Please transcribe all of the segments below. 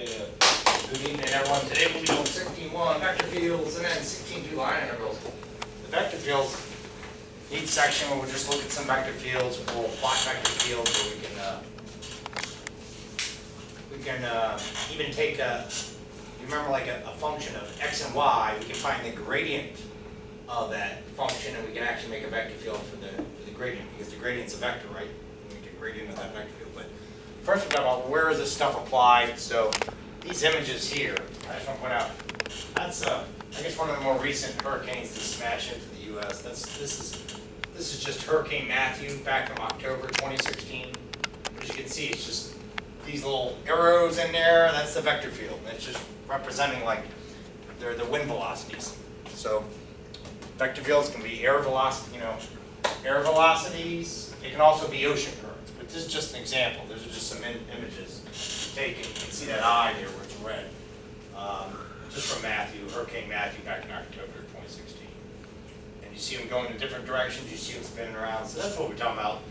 Good evening, everyone. Today we'll be doing 16.1 vector fields and then 16.2 line integrals. The vector fields, each section where we'll just look at some vector fields, we'll plot vector fields, or we can even take you remember like a function of x and y, we can find the gradient of that function and we can actually make a vector field for the gradient, because the gradient's a vector, right? We make a gradient of that vector field. But first we'll talk about where is this stuff applied. So these images here, I just want to point out, that's I guess one of the more recent hurricanes to smash into the U.S. This is just Hurricane Matthew back from October 2016. As you can see, it's just these little arrows in there. That's the vector field. And it's just representing like they're the wind velocities. So vector fields can be air velocity, air velocities. It can also be ocean currents. But this is just an example. Those are just some images taken. You can see that eye there where it's red. Just from Matthew, Hurricane Matthew back in October 2016. And you see them going in different directions. You see them spinning around. So that's what we're talking about.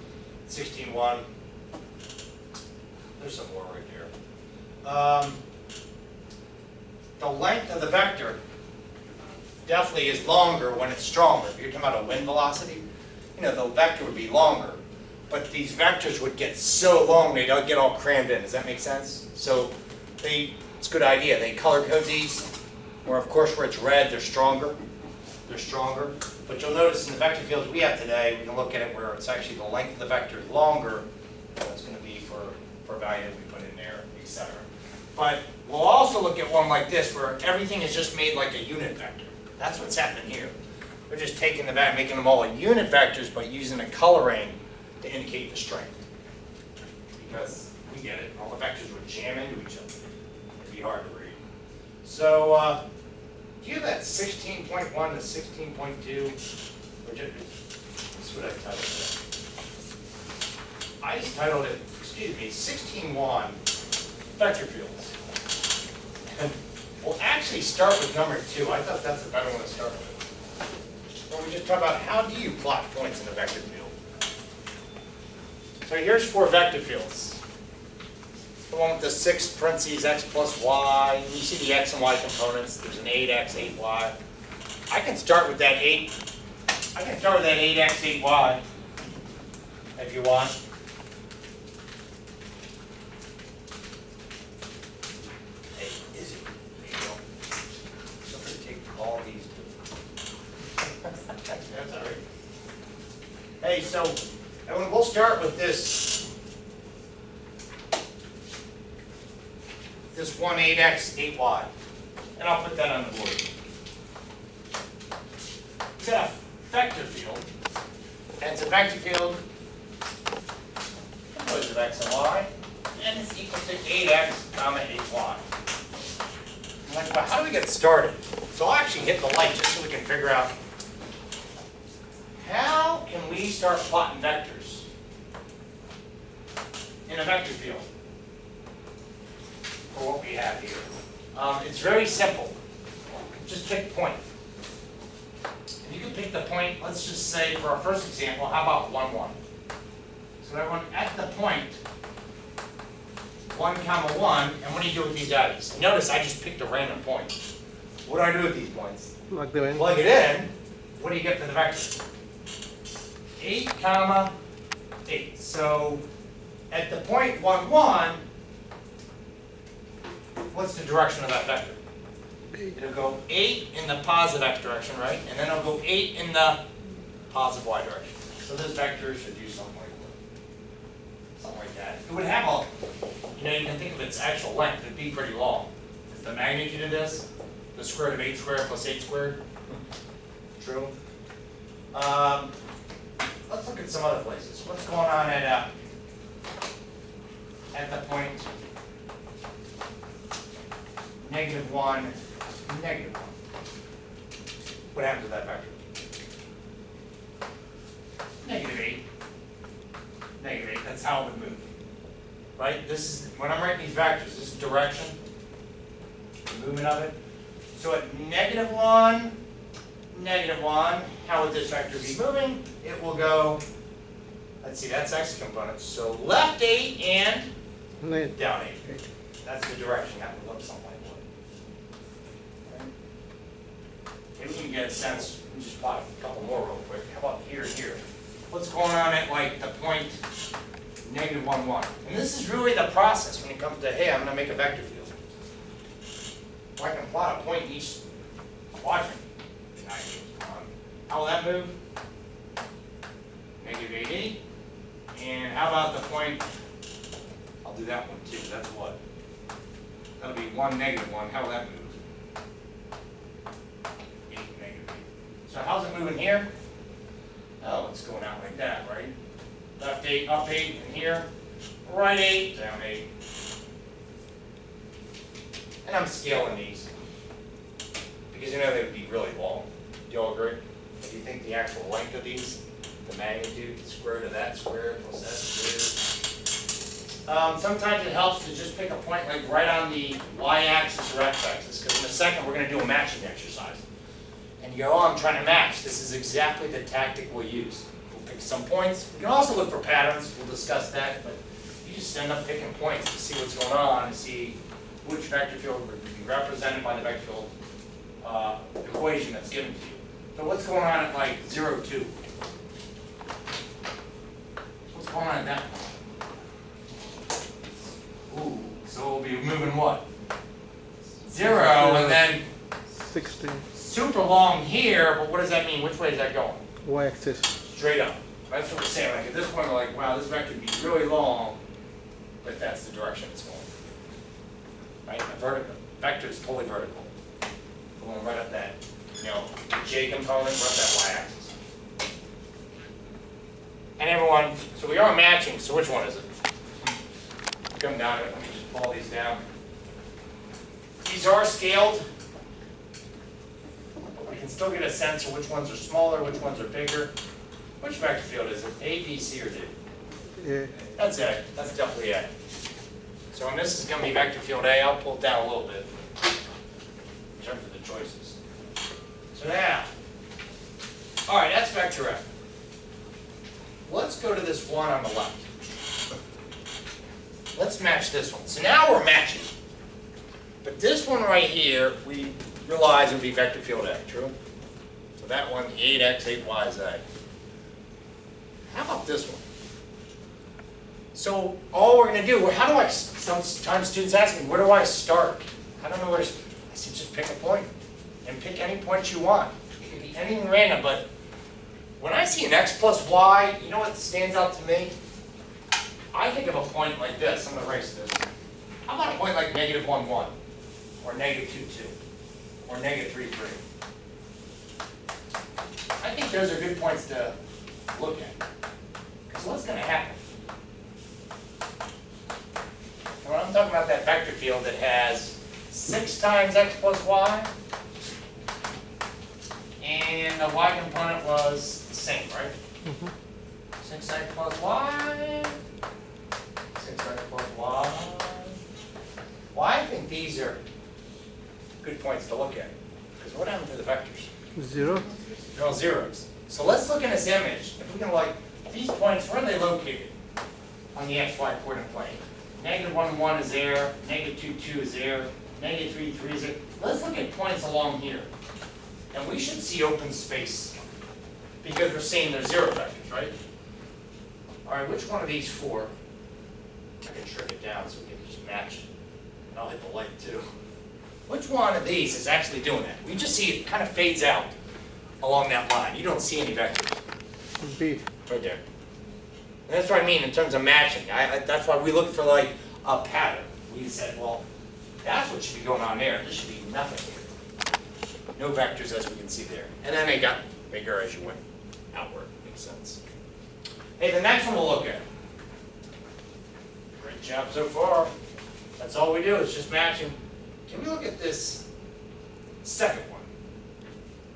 16.1. There's some more right there. The length of the vector definitely is longer when it's stronger. If you're talking about a wind velocity, the vector would be longer. But these vectors would get so long they don't get all crammed in. Does that make sense? So it's a good idea. They color code these, or of course where it's red, they're stronger. They're stronger. But you'll notice in the vector fields we have today, we can look at it where it's actually the length of the vector is longer than it's going to be for value that we put in there, etc. But we'll also look at one like this where everything is just made like a unit vector. That's what's happening here. We're just taking the vector, making them all unit vectors, but using a coloring to indicate the strength. Because we get it, all the vectors would jam into each other. It'd be hard to read. So, do you have that 16.1 to 16.2? That's what I titled it. I just titled it, 16.1 vector fields. And we'll actually start with number 2. I thought that's a better one to start with. Where we just talk about how do you plot points in a vector field. So here's 4 vector fields. The one with the 6 parentheses x plus y. And you see the x and y components. There's an 8x, 8y. I can start with that 8x, 8y if you want. Hey, so we'll start with this 1 8x, 8y, and I'll put that on the board. It's a vector field, and it's a vector field composed of x and y, and it's equal to 8x, 8y. I'm like, well, how do we get started? So I'll actually hit the light just so we can figure out how can we start plotting vectors in a vector field for what we have here. It's very simple. Just pick a point. And you can pick the point, let's just say for our first example, how about 1, 1? So everyone at the point 1, 1, and what do you do with these values? Notice I just picked a random point. What do I do with these points? Plug them in. Plug it in. What do you get for the vector? 8, 8. So at the point 1, 1, what's the direction of that vector? It'll go 8 in the positive x direction, right? And then it'll go 8 in the positive y direction. So this vector should do something like that. It would have a, you can think of its actual length. It'd be pretty long. Is the magnitude of this the square root of 8 squared plus 8 squared? True. Let's look at some other places. What's going on at the point -1, -1? What happens with that vector? -8. -8. That's how it would move. Right? This is when I'm writing these vectors. This is direction, the movement of it. So at -1. -1, how would this vector be moving? It will go, let's see, that's x components. So left 8 and down 8. That's the direction. That would look something like what. Maybe we can get a sense. Let me just plot a couple more real quick. How about here and here? What's going on at like the point negative 1, 1? And this is really the process when it comes to, hey, I'm going to make a vector field. Well, I can plot a point in each quadrant. How will that move? Negative 80. And how about the point? I'll do that one too. That's what? That'll be 1, negative 1. How will that move? 8, negative 8. So how's it moving here? Oh, it's going out like that, right? Left 8, up 8, and here, right 8, down 8. And I'm scaling these because you know they would be really long. Do you all agree? If you think the actual length of these, the magnitude, the square root of that square plus that square. Sometimes it helps to just pick a point like right on the y-axis or x-axis, because in a second we're going to do a matching exercise. And you go, oh, I'm trying to match. This is exactly the tactic we'll use. We'll pick some points. We can also look for patterns. We'll discuss that. But you just end up picking points to see what's going on and see which vector field would be represented by the vector field equation that's given to you. So what's going on at like 0, 2? What's going on at that point? Ooh, so we'll be moving what? 0 and then 16. Super long here, but what does that mean? Which way is that going? Y-axis. Straight up. That's what we're saying. Like at this point, we're like, wow, this vector would be really long, but that's the direction it's going. Right? The vertical vector is totally vertical. Going right up that, J component, right up that y-axis. And everyone, so we are matching. So which one is it? Come down. Let me just pull these down. These are scaled. We can still get a sense of which ones are smaller, which ones are bigger. Which vector field is it? A, B, C, or D? A. That's A. That's definitely A. So when this is going to be vector field A, I'll pull it down a little bit in terms of the choices. So now, all right, that's vector A. Let's go to this one on the left. Let's match this one. So now we're matching. But this one right here, we realize it would be vector field A, true? So that one, 8x, 8y is A. How about this one? So all we're going to do, how do I, sometimes students ask me, where do I start? I don't know where to start. I said, just pick a point. And pick any point you want. It can be anything random, but when I see an x plus y, you know what stands out to me? I think of a point like this. I'm going to erase this. How about a point like negative 1, 1? Or negative 2, 2? Or negative 3, 3? I think those are good points to look at. Because what's going to happen? And when I'm talking about that vector field that has 6 times x plus y, and the y component was the same, right? 6x plus y, 6x plus y. Well, I think these are good points to look at. Because what happened to the vectors? 0. They're all zeros. So let's look in this image. If we can, like, these points, where are they located on the xy coordinate plane? Negative 1, 1 is there. Negative 2, 2 is there. Negative 3, 3 is there. Let's look at points along here. And we should see open space. Because we're seeing they're zero vectors, right? All right, which one of these 4? I can shrink it down so we can just match it. And I'll hit the light too. Which one of these is actually doing that? We just see it kind of fades out along that line. You don't see any vectors. B. Right there. And that's what I mean in terms of matching. That's why we look for like a pattern. We said, well, that's what should be going on there. There should be nothing here. No vectors as we can see there. And then they got bigger as you went outward. Makes sense. Hey, the next one we'll look at. Great job so far. That's all we do is just matching. Can we look at this second one?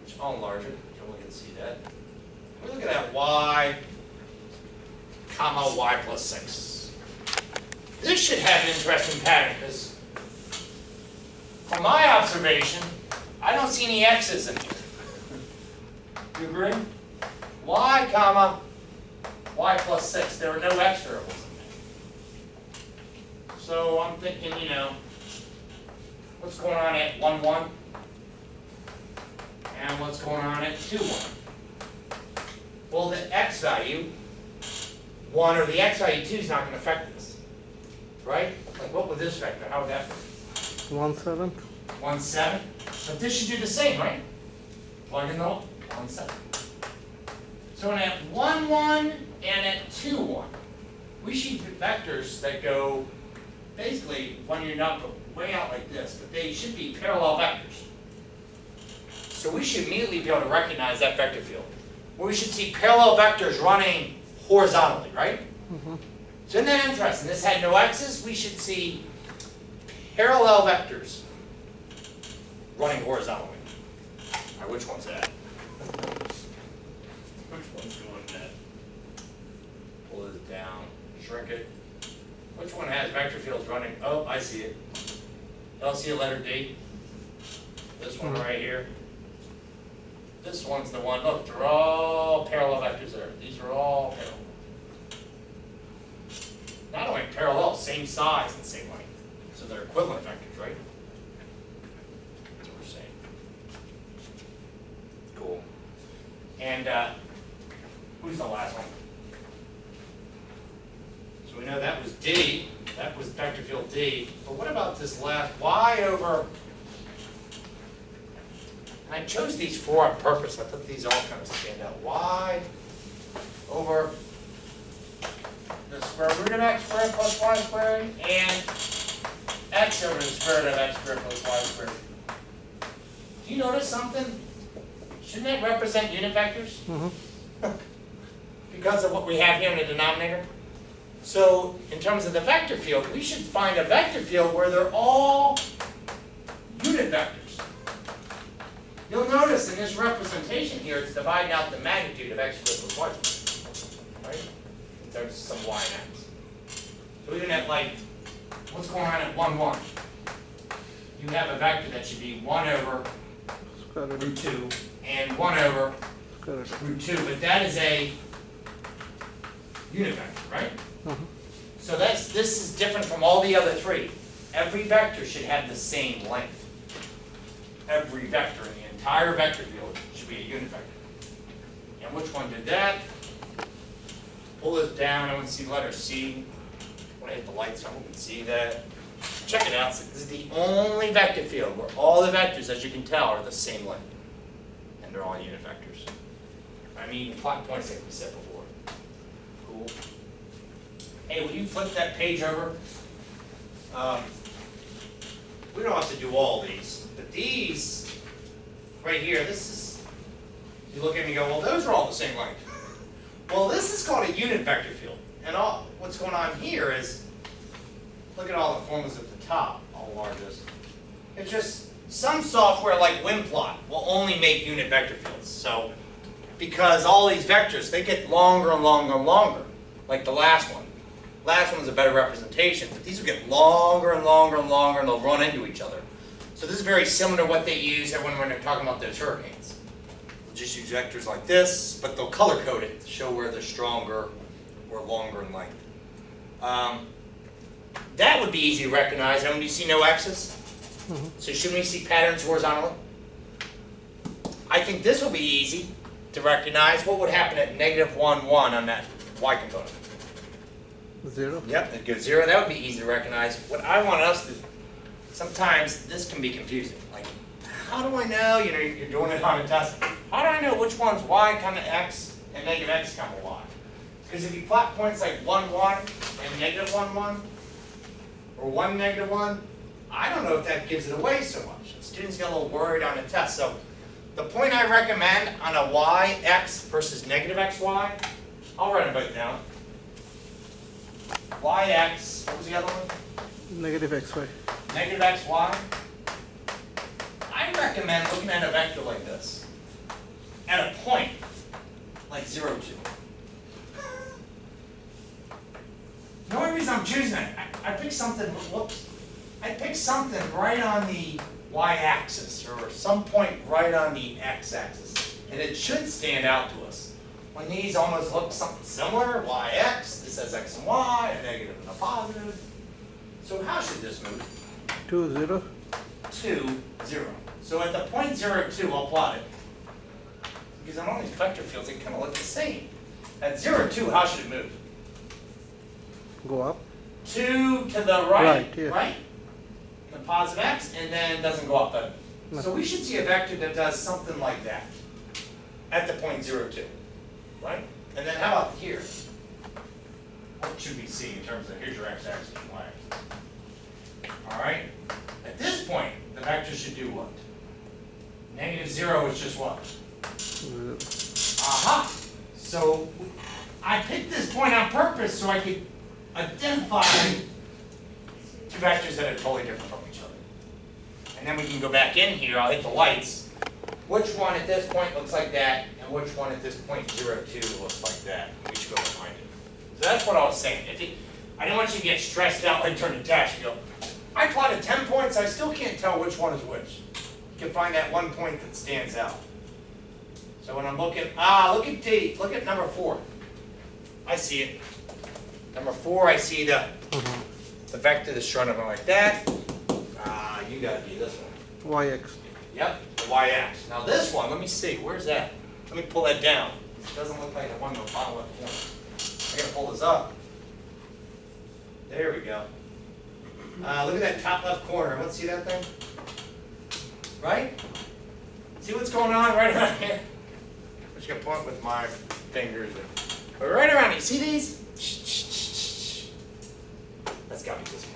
Which I'll enlarge it so we can see that. Can we look at that y, comma y plus 6? This should have an interesting pattern because from my observation, I don't see any x's in here. You agree? Y, comma y plus 6. There are no x variables in there. So I'm thinking, you know, what's going on at 1, 1? And what's going on at 2, 1? Well, the x value, 1 or the x value 2 is not going to affect this, right? Like what would this vector, how would that be? 1, 7. 1, 7? But this should do the same, right? Plug in the 1, 7. So at 1, 1 and at 2, 1, we should get vectors that go basically when you're not way out like this, but they should be parallel vectors. So we should immediately be able to recognize that vector field. Well, we should see parallel vectors running horizontally, right? So isn't that interesting? This had no x's. We should see parallel vectors running horizontally. All right, which one's that? Which one's doing that? Pull this down, shrink it. Which one has vector fields running? Oh, I see it. Y'all see a letter D? This one right here. This one's the one, look, they're all parallel vectors there. These are all parallel. Not only parallel, same size and same length. So they're equivalent vectors, right? That's what we're saying. Cool. And who's the last one? So we know that was D. That was vector field D. But what about this last y over? And I chose these 4 on purpose. I thought these all kind of stand out. Y over the square root of x squared plus y squared and x over the square root of x squared plus y squared. Do you notice something? Shouldn't that represent unit vectors? Because of what we have here in the denominator? So in terms of the vector field, we should find a vector field where they're all unit vectors. You'll notice in this representation here, it's dividing out the magnitude of x squared plus y squared, right? There's some y and x. So even at like, what's going on at 1, 1? You have a vector that should be 1 over root 2 and 1 over root 2, but that is a unit vector, right? So this is different from all the other 3. Every vector should have the same length. Every vector in the entire vector field should be a unit vector. And which one did that? Pull this down. I want to see letter C. I want to hit the light so I can see that. Check it out. This is the only vector field where all the vectors, as you can tell, are the same length. And they're all unit vectors. I mean, plot points like we said before. Cool. Hey, will you flip that page over? We don't have to do all these, but these right here, this is, you look at me and go, well, those are all the same length. Well, this is called a unit vector field. And what's going on here is, look at all the formulas at the top, all largest. It's just some software like WinPlot will only make unit vector fields. So, because all these vectors, they get longer and longer and longer, like the last one. Last one was a better representation, but these will get longer and longer and longer, and they'll run into each other. So this is very similar to what they use when they're talking about those hurricanes. They'll just use vectors like this, but they'll color code it to show where they're stronger or longer in length. That would be easy to recognize. And when you see no x's, so shouldn't we see patterns horizontally? I think this will be easy to recognize. What would happen at -1, 1 on that y component? 0. Yep, it goes 0. That would be easy to recognize. What I want us to, sometimes this can be confusing. Like, how do I know? You know, you're doing it on a test. How do I know which one's y comma x and negative x comma y? Because if you plot points like 1, 1 and -1, 1, or 1, -1, I don't know if that gives it away so much. And students get a little worried on a test. So the point I recommend on a y, x versus negative xy, I'll write them both down. Yx, what was the other one? Negative xy. Negative xy. I recommend looking at a vector like this. At a point like 0, 2. The only reason I'm choosing it, I picked something, whoops. I picked something right on the y-axis, or some point right on the x-axis. And it should stand out to us. When these almost look something similar, yx, this has x and y, a negative and a positive. So how should this move? 2, 0. 2, 0. So at the point 0, 2, I'll plot it. Because on all these vector fields, they kind of look the same. At 0, 2, how should it move? Go up. 2 to the right, Right, yeah. right? The positive x, and then doesn't go up. But No. so we should see a vector that does something like that at the point 0, 2, right? And then how about here? What should we see in terms of here's your x-axis and y-axis? All right. At this point, the vector should do what? Negative 0 is just what? 0. Aha! So I picked this point on purpose so I could identify two vectors that are totally different from each other. And then we can go back in here, I'll hit the lights. Which one at this point looks like that, and which one at this point 0, 2 looks like that. We should go find it. So that's what I was saying. I didn't want you to get stressed out like turning dash and go, I plotted 10 points, I still can't tell which one is which. You can find that one point that stands out. So when I'm looking, look at number 4. I see it. Number 4, I see the vector that's shown up like that. You gotta be this one. YX. Yep, the y-axis. Now this one, let me see, where's that? Let me pull that down. It doesn't look like the one in the bottom left corner. I gotta pull this up. There we go. Look at that top left corner. Everyone see that thing? Right? See what's going on right around here? I'm just gonna point with my fingers. But right around here, see these? That's gotta be this one.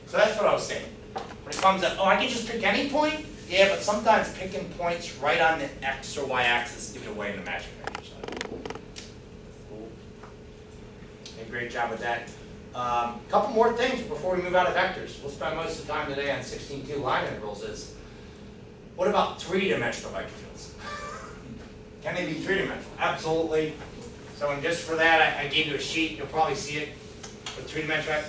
So that's what I was saying. When it comes to, I can just pick any point? Yeah, but sometimes picking points right on the x or y axis gives it away in the matching vector. Cool. Okay, great job with that. Couple more things before we move out of vectors. We'll spend most of the time today on 16.2 line integrals is, what about three-dimensional vector fields? Can they be three-dimensional? Absolutely. So and just for that, I gave you a sheet. You'll probably see it with three-dimensional.